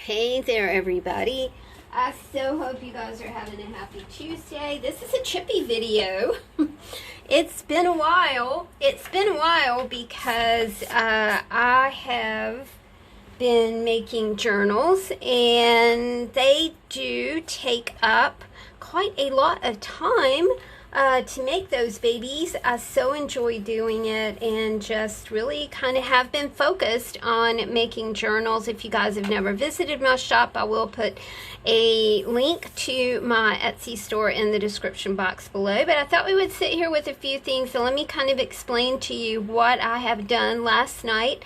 Hey there, everybody. I so hope you guys are having a happy Tuesday. This is a Chippy video. It's been a while. Because I have been making journals, and they do take up quite a lot of time to make those babies. I so enjoy doing it and just really kind of have been focused on making journals. If you guys have never visited my shop, I will put a link to my Etsy store in the description box below. But I thought we would sit here with a few things, so let me kind of explain to you what I have done last night.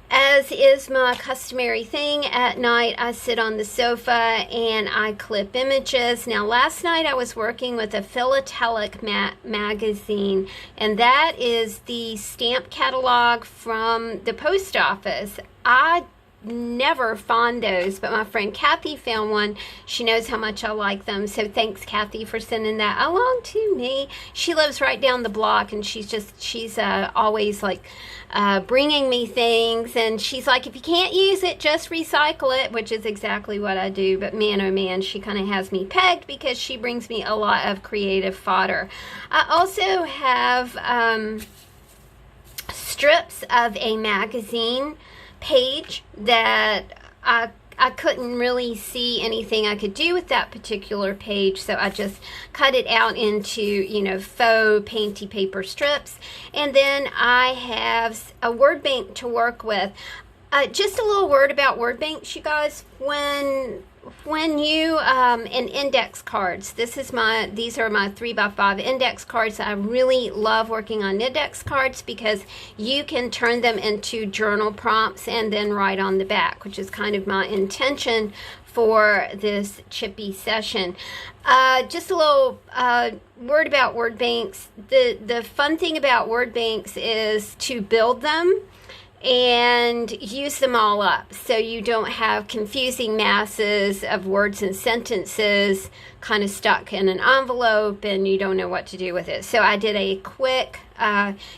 As is my customary thing, at night I sit on the sofa and I clip images. Now last night I was working with a philatelic magazine, and that is the stamp catalog from the post office. I never found those, but my friend Kathy found one. She knows how much I like them, so thanks Kathy for sending that along to me. She lives right down the block, and she's always like bringing me things, and she's like, if you can't use it, just recycle it, which is exactly what I do. But man, oh man, she kind of has me pegged because she brings me a lot of creative fodder. I also have strips of a magazine page that I couldn't really see anything I could do with that particular page, so I just cut it out into, you know, faux painty paper strips. And then I have a word bank to work with. Just a little word about word banks, you guys. When you and index cards, these are my 3x5 index cards. I really love working on index cards because you can turn them into journal prompts and then write on the back, which is kind of my intention for this Chippy session. Just a little word about word banks. The fun thing about word banks is to build them and use them all up, so you don't have confusing masses of words and sentences kind of stuck in an envelope and you don't know what to do with it. So I did a quick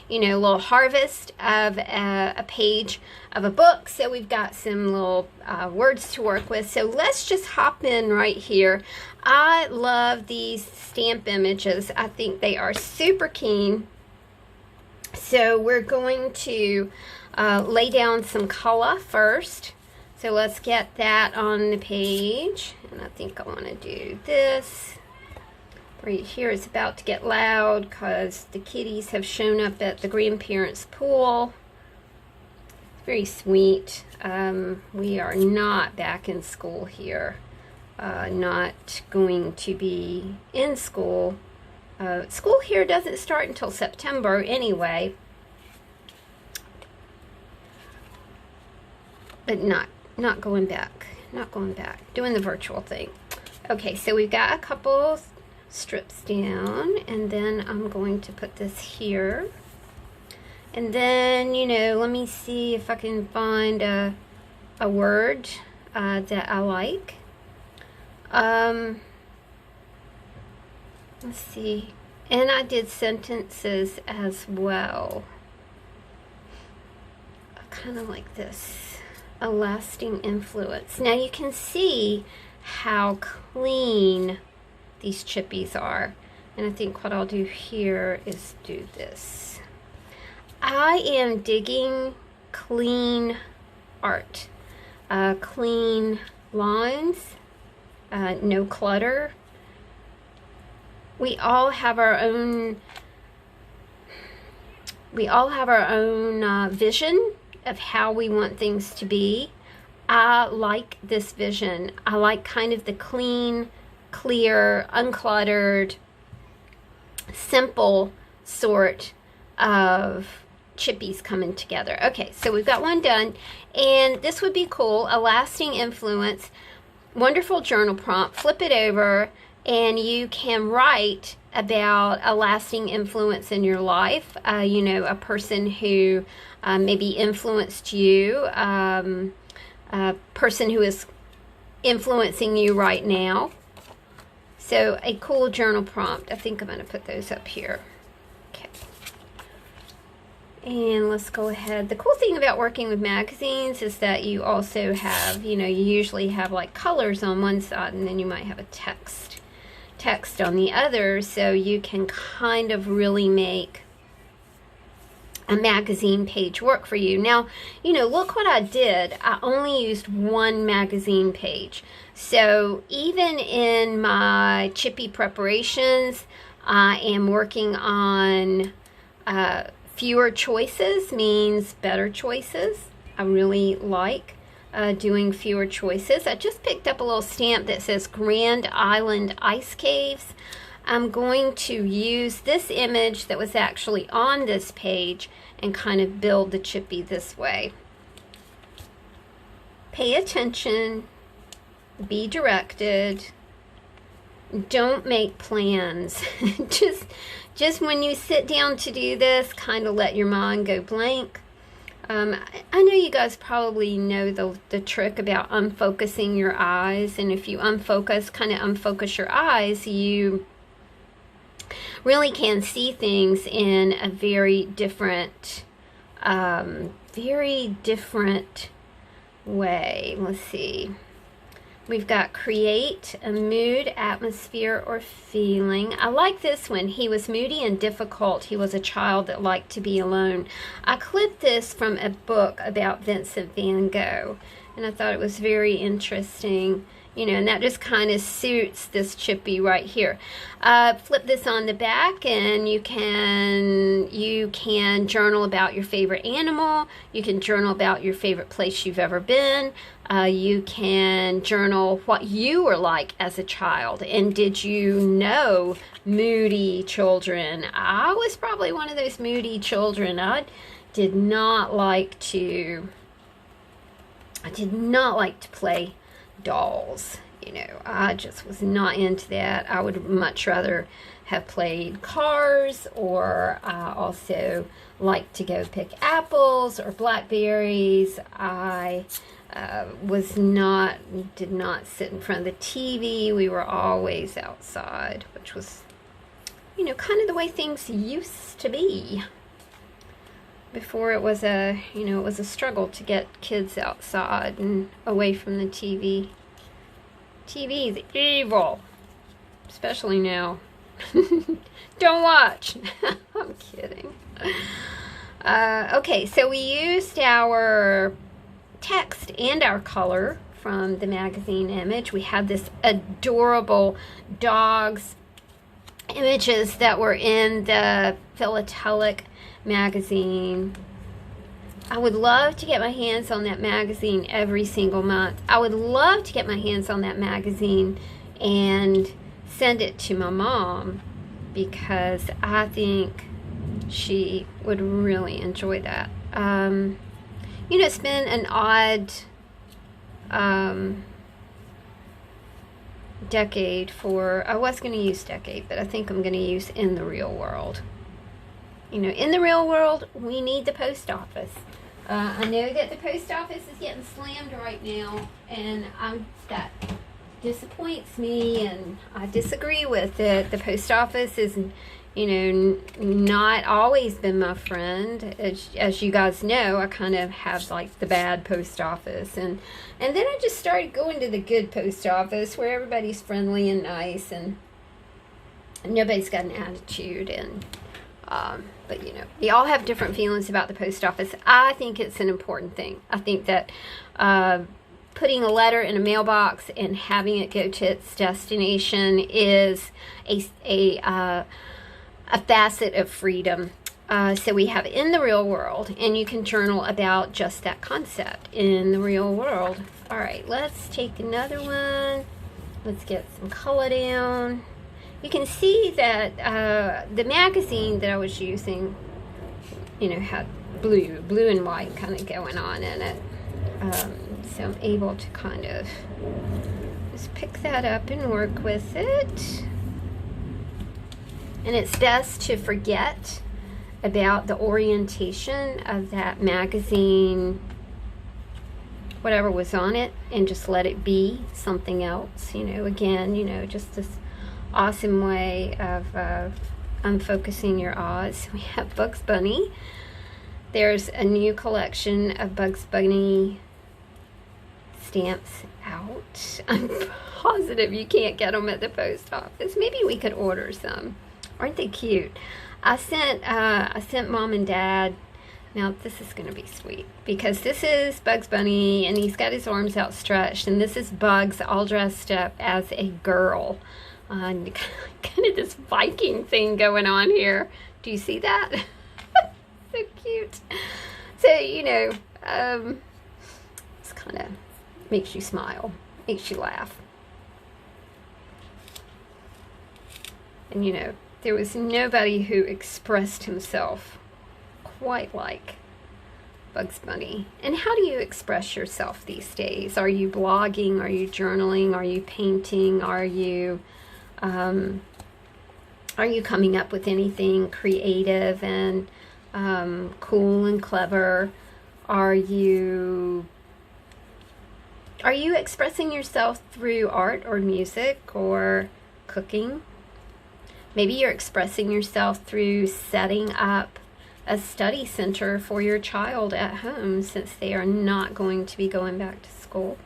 little harvest of a page of a book, so we've got some little words to work with. So let's just hop in right here. I love these stamp images. I think they are super keen. So we're going to lay down some color first. So let's get that on the page. And I think I want to do this. Right here is about to get loud because the kitties have shown up at the grandparents' pool. Very sweet. We are not back in school here. Not going to be in school. School here doesn't start until September anyway. But not going back. Doing the virtual thing. Okay, so we've got a couple strips down, and then I'm going to put this here. And then, let me see if I can find a word that I like. Let's see. And I did sentences as well. Kind of like this. A lasting influence. Now you can see how clean these chippies are. And I think what I'll do here is do this. I am digging clean art. Clean lines. No clutter. We all have our own vision of how we want things to be. I like this vision. I like kind of the clean, clear, uncluttered, simple sort of chippies coming together. Okay, so we've got one done, and this would be cool. A lasting influence, wonderful journal prompt. Flip it over and you can write about a lasting influence in your life. A person who maybe influenced you, a person who is influencing you right now. So a cool journal prompt. I think I'm going to put those up here. Okay. And let's go ahead. The cool thing about working with magazines is that you also have, you usually have like colors on one side, and then you might have a text on the other, so you can kind of really make a magazine page work for you. Now, look what I did. I only used one magazine page. So even in my Chippy preparations, I am working on fewer choices means better choices. I really like doing fewer choices. I just picked up a little stamp that says Grand Island Ice Caves. I'm going to use this image that was actually on this page and kind of build the Chippy this way. Pay attention, be directed, don't make plans. just when you sit down to do this, kind of let your mind go blank. I know you guys probably know the trick about unfocusing your eyes, and if you kind of unfocus your eyes, you really can see things in a very different way. Let's see. We've got create a mood, atmosphere, or feeling. I like this one. He was moody and difficult. He was a child that liked to be alone. I clipped this from a book about Vincent van Gogh, and I thought it was very interesting. And that just kind of suits this Chippy right here. Flip this on the back, and you can journal about your favorite animal. You can journal about your favorite place you've ever been. You can journal what you were like as a child, and did you know moody children? I was probably one of those moody children. I did not like to play dolls. I just was not into that. I would much rather have played cars, or I also like to go pick apples or blackberries. I did not sit in front of the TV. We were always outside, which was, kind of the way things used to be. Before it was a struggle to get kids outside and away from the TV. TV is evil, especially now. Don't watch. I'm kidding. Okay, so we used our text and our color from the magazine image. We had this adorable dogs images that were in the philatelic magazine. I would love to get my hands on that magazine every single month. I would love to get my hands on that magazine and send it to my mom, because I think she would really enjoy that. It's been an odd decade for, I was going to use decade, but I think I'm going to use in the real world. In the real world, we need the post office. I know that the post office is getting slammed right now, and that disappoints me, and I disagree with it. The post office is, not always been my friend. As you guys know, I kind of have like the bad post office, and then I just started going to the good post office where everybody's friendly and nice, and nobody's got an attitude, and but we all have different feelings about the post office. I think it's an important thing. I think that putting a letter in a mailbox and having it go to its destination is a facet of freedom. So we have in the real world, and you can journal about just that concept in the real world. All right, let's take another one. Let's get some color down. You can see that the magazine that I was using, had blue and white kind of going on in it. So I'm able to kind of just pick that up and work with it. And it's best to forget about the orientation of that magazine, whatever was on it, and just let it be something else. Again, just this awesome way of unfocusing your eyes. We have Bugs Bunny. There's a new collection of Bugs Bunny stamps out. I'm positive you can't get them at the post office. Maybe we could order some. Aren't they cute? I sent Mom and Dad. Now this is going to be sweet because this is Bugs Bunny and he's got his arms outstretched, and this is Bugs all dressed up as a girl. Kind of this Viking thing going on here. Do you see that? So cute. So, you know, it's kind of makes you smile, makes you laugh. And, you know, there was nobody who expressed himself quite like Bugs Bunny. And how do you express yourself these days? Are you blogging? Are you journaling? Are you painting? Are you coming up with anything creative and cool and clever? Are you expressing yourself through art or music or cooking? Maybe you're expressing yourself through setting up a study center for your child at home since they are not going to be going back to school.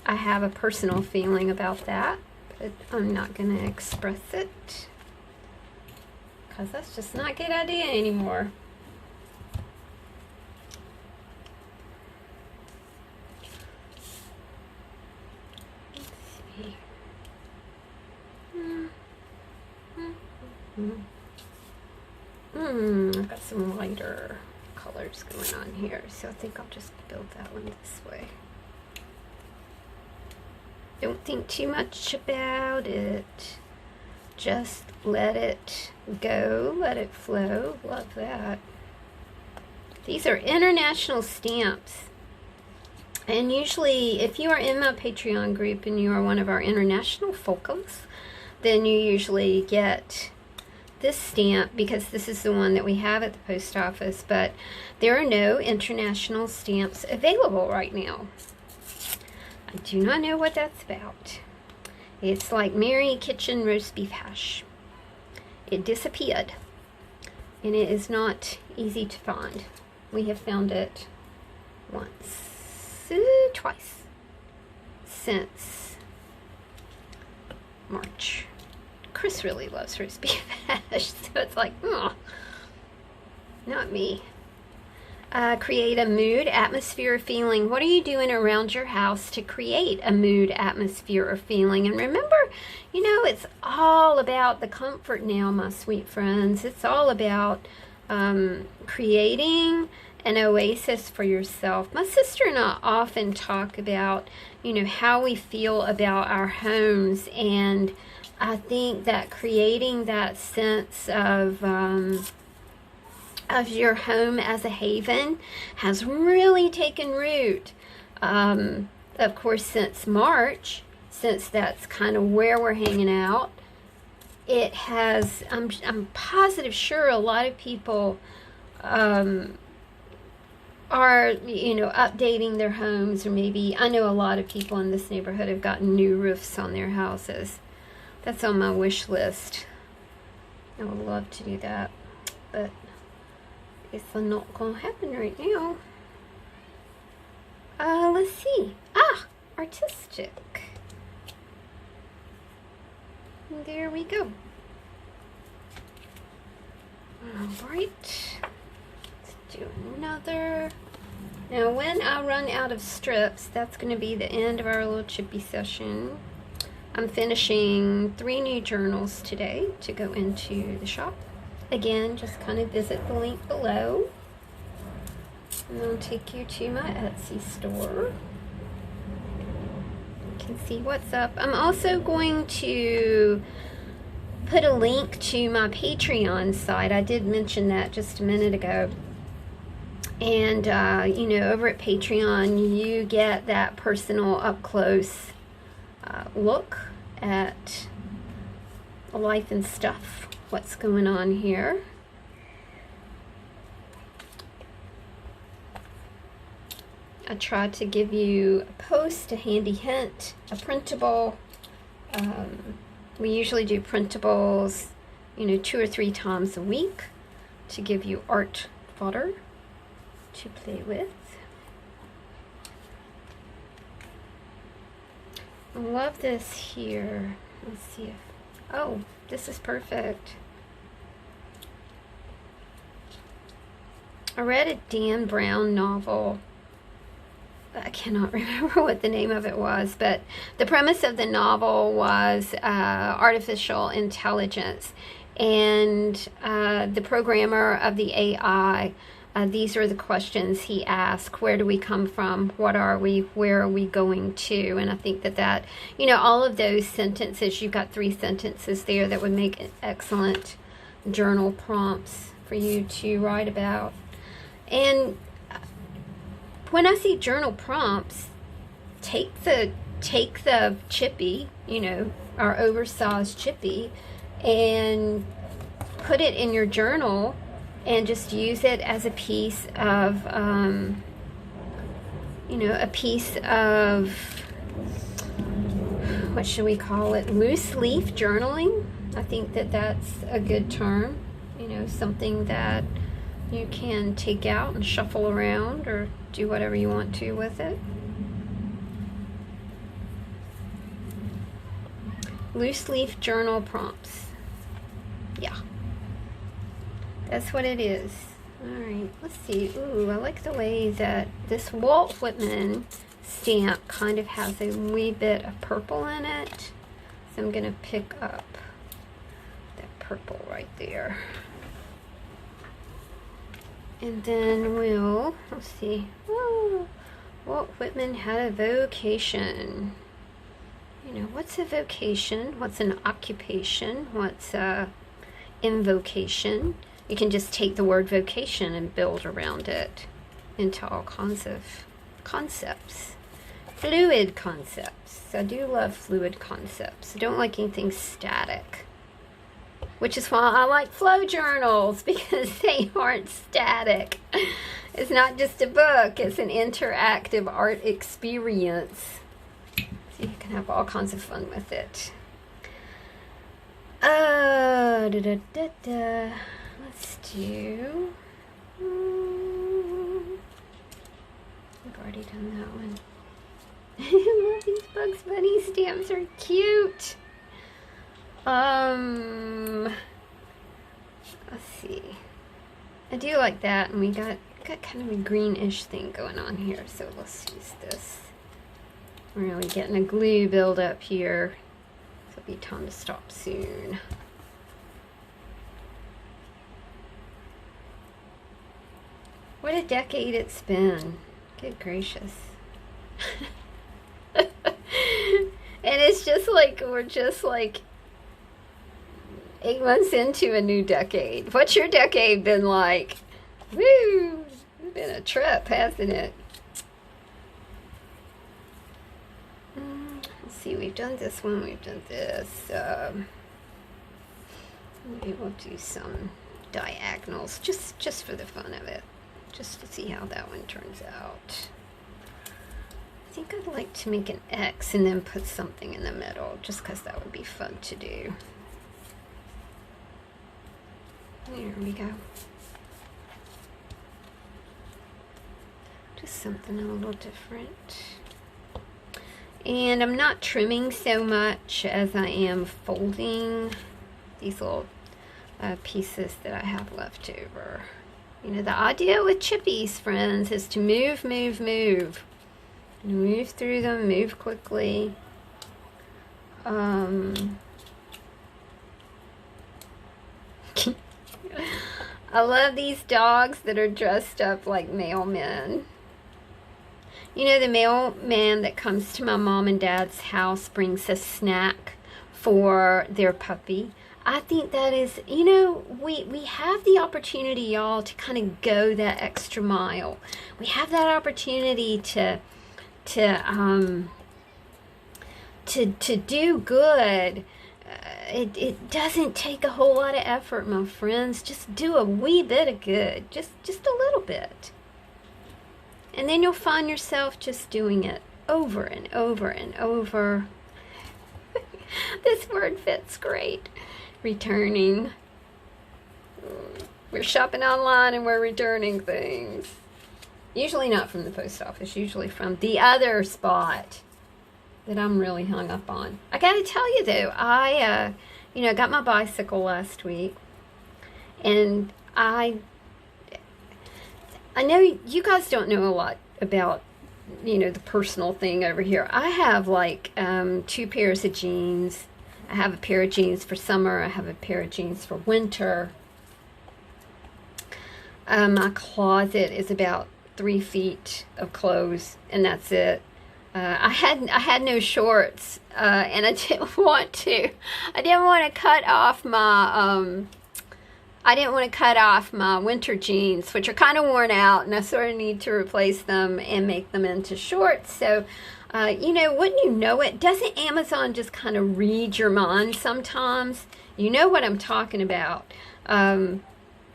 I have a personal feeling about that, but I'm not going to express it because that's just not a good idea anymore. I've got some lighter colors going on here, so I think I'll just build that one this way. Don't think too much about it. Just let it go, let it flow. Love that. These are international stamps. And usually, if you are in my Patreon group and you are one of our international folks, then you usually get this stamp because this is the one that we have at the post office, but there are no international stamps available right now. I do not know what that's about. It's like Mary Kitchen roast beef hash. It disappeared, and it is not easy to find. We have found it once, twice since March. Chris really loves roast beef hash, so it's like, oh, not me. Create a mood, atmosphere, or feeling. What are you doing around your house to create a mood, atmosphere, or feeling? And remember, you know, it's all about the comfort now, my sweet friends. It's all about creating an oasis for yourself. My sister and I often talk about, you know, how we feel about our homes, and I think that creating that sense of your home as a haven has really taken root. Of course, since March, since that's kind of where we're hanging out, it has, I'm positive sure a lot of people are, you know, updating their homes, or maybe, I know a lot of people in this neighborhood have gotten new roofs on their houses. That's on my wish list. I would love to do that, but it's not gonna happen right now. Let's see. Artistic. There we go. Alright. Let's do another. Now when I run out of strips, that's going to be the end of our little chippy session. I'm finishing 3 new journals today to go into the shop. Again, just kind of visit the link below, and I'll take you to my Etsy store. You can see what's up. I'm also going to put a link to my Patreon site. I did mention that just a minute ago. And, you know, over at Patreon, you get that personal up-close look at life and stuff, what's going on here. I tried to give you a post, a handy hint, a printable. We usually do printables, you know, 2 or 3 times a week to give you artful fodder to play with. I love this here. Let's see if, oh, this is perfect. I read a Dan Brown novel. I cannot remember what the name of it was, but the premise of the novel was artificial intelligence. And the programmer of the AI, these are the questions he asked. Where do we come from? What are we? Where are we going to? And I think that, you know, all of those sentences, you've got 3 sentences there that would make excellent journal prompts for you to write about. And when I see journal prompts, take the Chippy, you know, our oversized Chippy, and put it in your journal and just use it as a piece of, you know, a piece of, what should we call it, loose leaf journaling. I think that that's a good term, you know, something that you can take out and shuffle around or do whatever you want to with it. Loose leaf journal prompts. Yeah. That's what it is. Alright, let's see. Ooh, I like the way that this Walt Whitman stamp kind of has a wee bit of purple in it. So I'm going to pick up that purple right there. And then let's see. Oh, Walt Whitman had a vocation. You know, what's a vocation? What's an occupation? What's a invocation? You can just take the word vocation and build around it into all kinds of concepts. Fluid concepts. I do love fluid concepts. I don't like anything static. Which is why I like flow journals, because they aren't static. It's not just a book, it's an interactive art experience. So you can have all kinds of fun with it. Let's do... I've already done that one. I love these Bugs Bunny stamps, are cute. Let's see. I do like that, and we got kind of a greenish thing going on here, so let's use this. We're really getting a glue buildup here, so it'll be time to stop soon. What a decade it's been. Good gracious. And it's just like, we're just like 8 months into a new decade. What's your decade been like? Woo! It's been a trip, hasn't it? Let's see, we've done this one, we've done this. Maybe we'll do some diagonals, just for the fun of it. Just to see how that one turns out. I think I'd like to make an X and then put something in the middle, just because that would be fun to do. There we go. Just something a little different. And I'm not trimming so much as I am folding these little pieces that I have left over. You know, the idea with Chippies, friends, is to move, move, move. Move through them, move quickly. I love these dogs that are dressed up like mailmen. You know, the mailman that comes to my mom and dad's house brings a snack for their puppy. I think that is, you know, we have the opportunity, y'all, to kind of go that extra mile. We have that opportunity to do good. It doesn't take a whole lot of effort, my friends. Just do a wee bit of good, just a little bit, and then you'll find yourself just doing it over and over and over. This word fits great. Returning. We're shopping online and we're returning things. Usually not from the post office, usually from the other spot that I'm really hung up on. I gotta tell you though, I got my bicycle last week, and I know you guys don't know a lot about, the personal thing over here. I have like 2 pairs of jeans. I have a pair of jeans for summer. I have a pair of jeans for winter. My closet is about 3 feet of clothes, and that's it. I had no shorts, and I didn't want to. I didn't want to cut off my winter jeans, which are kind of worn out, and I sort of need to replace them and make them into shorts. So, wouldn't you know it? Doesn't Amazon just kind of read your mind sometimes? You know what I'm talking about.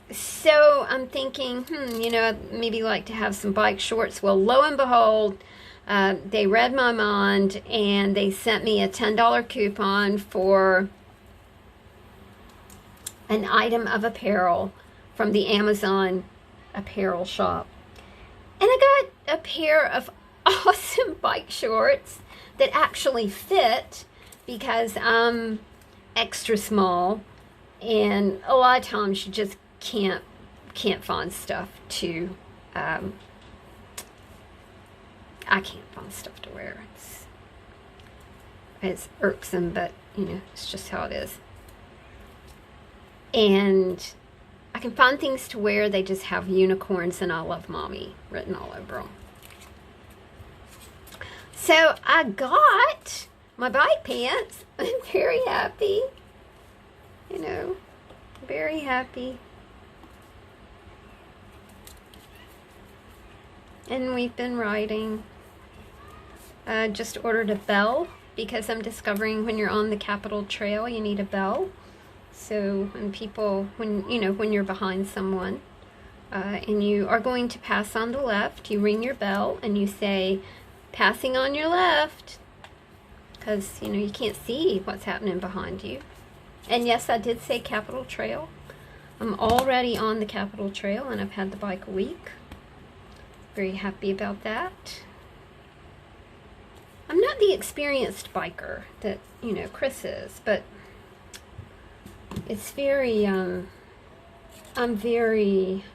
So I'm thinking, I'd maybe like to have some bike shorts. Well, lo and behold, they read my mind, and they sent me a $10 coupon for an item of apparel from the Amazon apparel shop. And I got a pair of awesome bike shorts that actually fit, because I'm extra small, and a lot of times you just can't find stuff to I can't find stuff to wear. It's irksome, but it's just how it is. And I can find things to wear. They just have unicorns and I love mommy written all over them. So I got my bike pants. I'm very happy. Very happy. And we've been riding. Just ordered a bell, because I'm discovering when you're on the Capitol Trail, you need a bell. So when you're behind someone, and you are going to pass on the left, you ring your bell and you say, "Passing on your left," because you can't see what's happening behind you. And yes, I did say Capitol Trail. I'm already on the Capitol Trail, and I've had the bike a week. Very happy about that. I'm not the experienced biker that Chris is, but it's very I'm very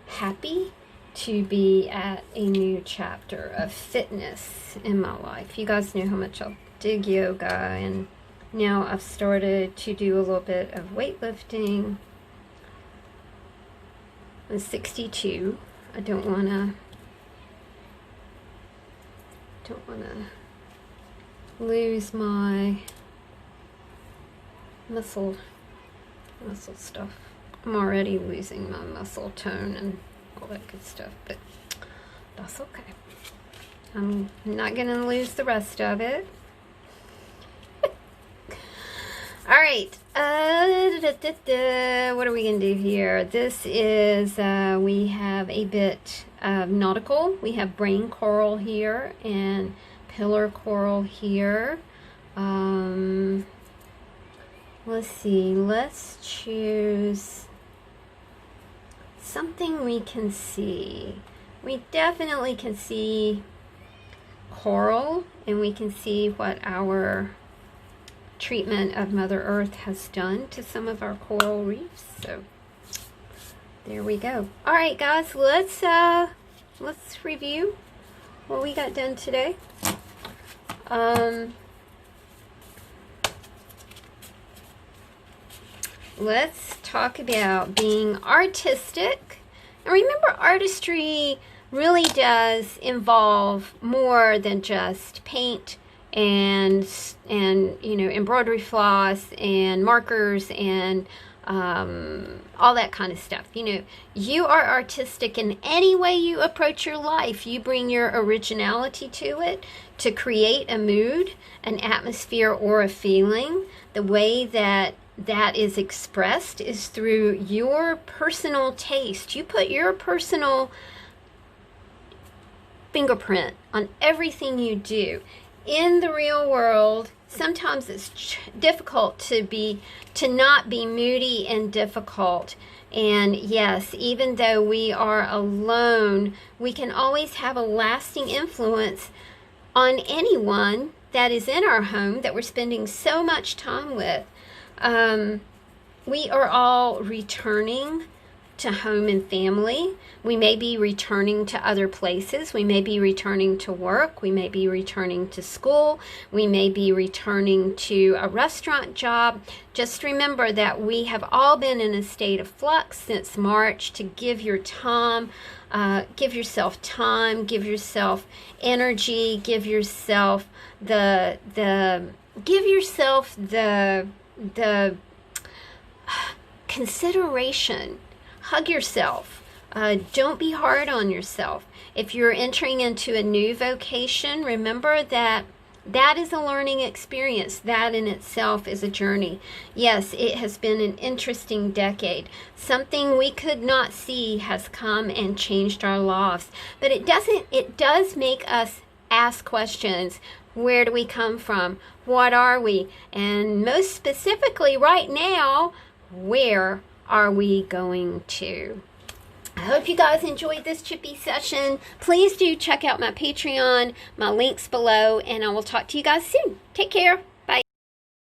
happy to be at a new chapter of fitness in my life. You guys know how much I dig yoga, and now I've started to do a little bit of weightlifting. I'm 62. I don't want to lose my muscle stuff. I'm already losing my muscle tone and all that good stuff, but that's okay. I'm not gonna lose the rest of it. All right, what are we gonna do here? This is, we have a bit of nautical. We have brain coral here and pillar coral here. Let's see, let's choose something we can see. We definitely can see coral, and we can see what our treatment of Mother Earth has done to some of our coral reefs. So there we go. All right, guys, let's review what we got done today. Let's talk about being artistic. And remember, artistry really does involve more than just paint and embroidery floss and markers and all that kind of stuff. You are artistic in any way you approach your life. You bring your originality to it to create a mood, an atmosphere, or a feeling. The way that is expressed is through your personal taste. You put your personal fingerprint on everything you do in the real world. sometimes it's difficult to not be moody and difficult. And yes, even though we are alone, we can always have a lasting influence on anyone that is in our home that we're spending so much time with. We are all returning to home and family. We may be returning to other places. We may be returning to work. We may be returning to school. We may be returning to a restaurant job. Just remember that we have all been in a state of flux since March. To give your time, give yourself time, give yourself energy, give yourself the consideration. Hug yourself. Don't be hard on yourself. If you're entering into a new vocation, remember that that is a learning experience. That in itself is a journey. Yes, it has been an interesting decade. Something we could not see has come and changed our lives. But it does make us ask questions. Where do we come from? What are we? And most specifically right now, where are we going to? I hope you guys enjoyed this Chippy session. Please do check out my Patreon, my links below, and I will talk to you guys soon. Take care.